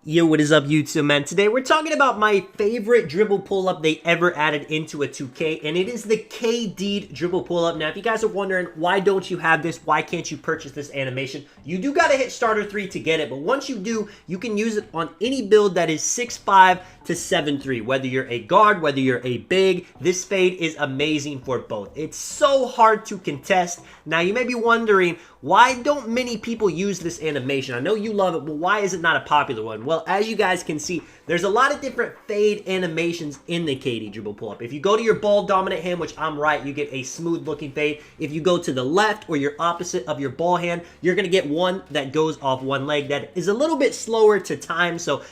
Yo, what is up, YouTube, man? Today we're talking about my favorite dribble pull-up they ever added into a 2K, and it is the KD dribble pull-up. Now, if you guys are wondering, why don't you have this? Why can't you purchase this animation? You do gotta hit starter 3 to get it, but once you do, you can use it on any build that is 6'5 to 7'3. Whether you're a guard, whether you're a big, this fade is amazing for both. It's so hard to contest. Now, you may be wondering, why don't many people use this animation? I know you love it, but why is it not a popular one? Well, as you guys can see, there's a lot of different fade animations in the KD dribble pull-up. If you go to your ball dominant hand, which I'm right, you get a smooth looking fade. If you go to the left or your opposite of your ball hand, you're going to get one that goes off one leg that is a little bit slower to time. So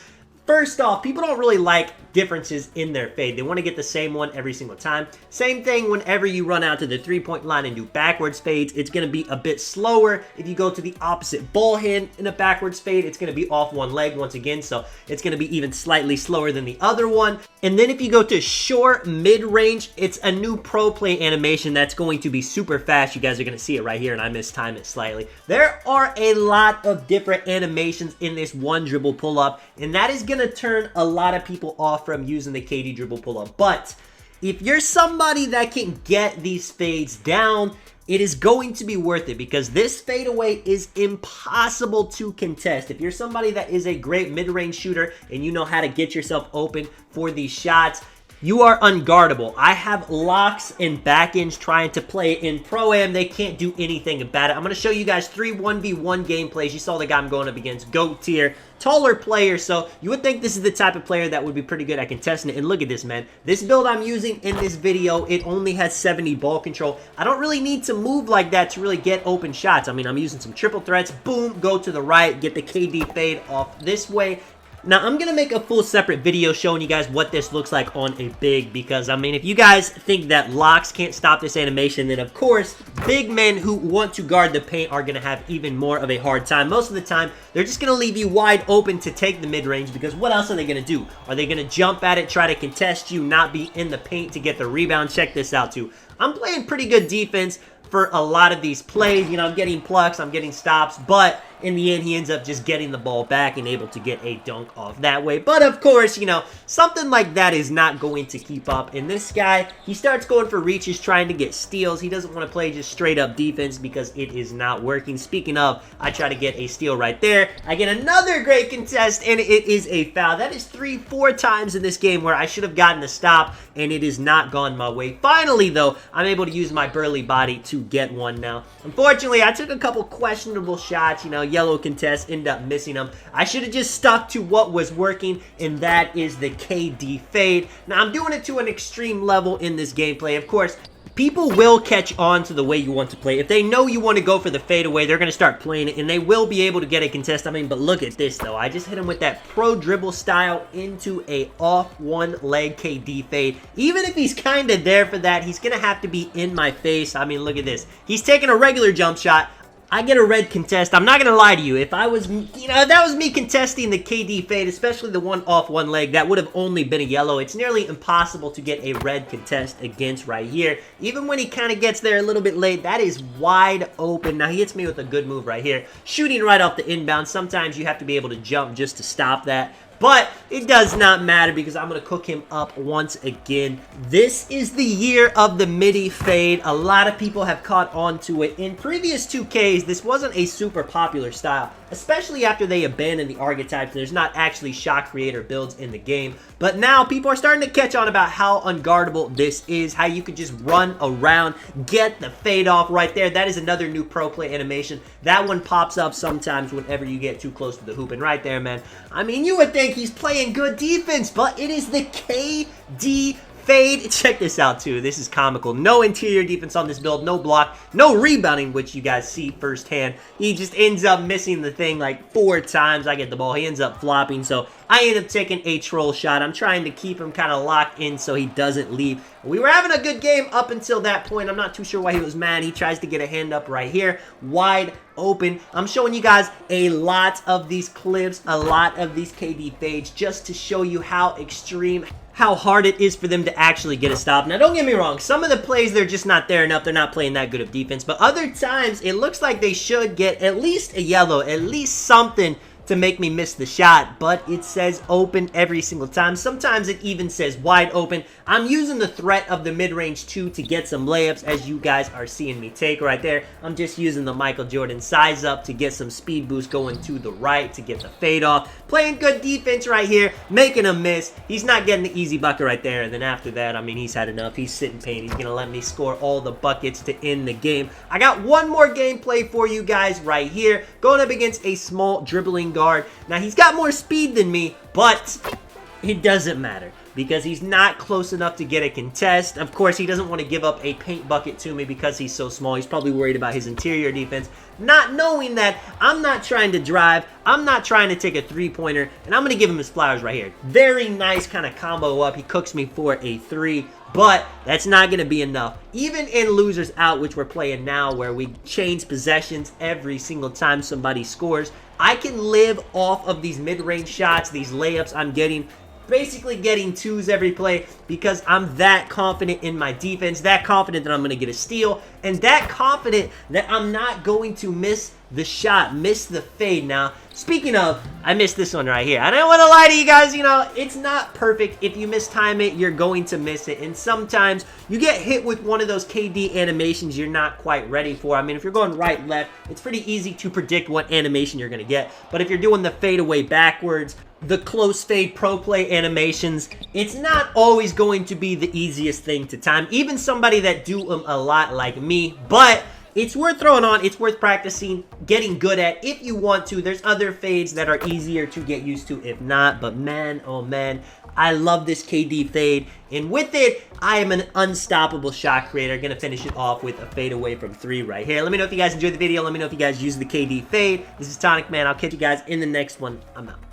first off, people don't really like differences in their fade. They want to get the same one every single time. Same thing whenever you run out to the three-point line and do backwards fades. It's going to be a bit slower. If you go to the opposite ball hand in a backwards fade, it's going to be off one leg once again, so it's going to be even slightly slower than the other one. And then if you go to short mid-range, it's a new pro play animation that's going to be super fast. You guys are going to see it right here, and I mistime it slightly. There are a lot of different animations in this one dribble pull-up, and that is going to turn a lot of people off from using the KD dribble pull-up. But if you're somebody that can get these fades down, it is going to be worth it because this fadeaway is impossible to contest. If you're somebody that is a great mid-range shooter and you know how to get yourself open for these shots, you are unguardable. I have locks and back ends trying to play in Pro-Am. They can't do anything about it. I'm going to show you guys 3 1v1 gameplays. You saw the guy I'm going up against, GOAT tier, taller player. So you would think this is the type of player that would be pretty good at contesting it. And look at this, man. This build I'm using in this video, it only has 70 ball control. I don't really need to move like that to really get open shots. I mean, I'm using some triple threats. Boom, go to the right, get the KD fade off this way. Now, I'm going to make a full separate video showing you guys what this looks like on a big because, I mean, if you guys think that locks can't stop this animation, then, of course, big men who want to guard the paint are going to have even more of a hard time. Most of the time, they're just going to leave you wide open to take the mid-range because what else are they going to do? Are they going to jump at it, try to contest you, not be in the paint to get the rebound? Check this out, too. I'm playing pretty good defense for a lot of these plays. You know, I'm getting plucks, I'm getting stops, but in the end, he ends up just getting the ball back and able to get a dunk off that way. But of course, you know, something like that is not going to keep up. And this guy, he starts going for reaches, trying to get steals. He doesn't want to play just straight up defense because it is not working. Speaking of, I try to get a steal right there. I get another great contest, and it is a foul. That is 3-4 times in this game where I should have gotten a stop, and it has not gone my way. Finally, though, I'm able to use my burly body to get one now. Unfortunately, I took a couple questionable shots, you know, yellow contest, end up missing them. I should have just stuck to what was working, and that is the KD fade. Now, I'm doing it to an extreme level in this gameplay. Of course, people will catch on to the way you want to play. If they know you want to go for the fadeaway, they're going to start playing it, and they will be able to get a contest. I mean, but look at this, though. I just hit him with that pro dribble style into a off one leg KD fade. Even if he's kind of there for that, he's going to have to be in my face. I mean, look at this. He's taking a regular jump shot. I get a red contest. I'm not going to lie to you. If I was, you know, if that was me contesting the KD fade, especially the one off one leg, that would have only been a yellow. It's nearly impossible to get a red contest against right here. Even when he kind of gets there a little bit late, that is wide open. Now, he hits me with a good move right here. Shooting right off the inbound. Sometimes you have to be able to jump just to stop that. But it does not matter because I'm going to cook him up once again. This is the year of the midi fade. A lot of people have caught on to it. In previous 2Ks, this wasn't a super popular style, especially after they abandoned the archetypes. There's not actually shot creator builds in the game. But now people are starting to catch on about how unguardable this is, how you could just run around, get the fade off right there. That is another new pro play animation. That one pops up sometimes whenever you get too close to the hoop. And right there, man, I mean, you would think he's playing good defense, but it is the KD fade. Check this out, too. This is comical. No interior defense on this build. No block. No rebounding, which you guys see firsthand. He just ends up missing the thing like 4 times. I get the ball. He ends up flopping, so I end up taking a troll shot. I'm trying to keep him kind of locked in so he doesn't leave. We were having a good game up until that point. I'm not too sure why he was mad. He tries to get a hand up right here. Wide open. I'm showing you guys a lot of these clips, a lot of these KD fades, just to show you how extreme, how hard it is for them to actually get a stop. Now, don't get me wrong. Some of the plays, they're just not there enough. They're not playing that good of defense. But other times, it looks like they should get at least a yellow, at least something to make me miss the shot, but it says open every single time. Sometimes it even says wide open. I'm using the threat of the mid-range 2 to get some layups, as you guys are seeing me take right there. I'm just using the Michael Jordan size up to get some speed boost going to the right to get the fade off. Playing good defense right here, making a miss. He's not getting the easy bucket right there, and then after that, I mean, he's had enough. He's sitting pain. He's going to let me score all the buckets to end the game. I got one more gameplay for you guys right here, going up against a small dribbling guard. Now, he's got more speed than me, but it doesn't matter because he's not close enough to get a contest. Of course, he doesn't want to give up a paint bucket to me because he's so small. He's probably worried about his interior defense, not knowing that I'm not trying to drive. I'm not trying to take a three-pointer, and I'm going to give him his flowers right here. Very nice kind of combo up. He cooks me for a 3, but that's not going to be enough. Even in losers out, which we're playing now, where we change possessions every single time somebody scores, I can live off of these mid-range shots, these layups I'm getting, basically getting 2s every play because I'm that confident in my defense, that confident that I'm going to get a steal, and that confident that I'm not going to miss the shot, miss the fade. Now, speaking of, I missed this one right here. I don't want to lie to you guys, you know, it's not perfect. If you mistime it, you're going to miss it, and sometimes you get hit with one of those KD animations you're not quite ready for. I mean, if you're going right, left, it's pretty easy to predict what animation you're going to get, but if you're doing the fadeaway backwards, the close fade pro play animations, it's not always going to be the easiest thing to time. Even somebody that do them a lot like me, but it's worth throwing on. It's worth practicing, getting good at if you want to. There's other fades that are easier to get used to if not, but man, oh man, I love this KD fade, and with it, I am an unstoppable shot creator. Gonna finish it off with a fadeaway from 3 right here. Let me know if you guys enjoyed the video. Let me know if you guys use the KD fade. This is Tonic Man. I'll catch you guys in the next one. I'm out.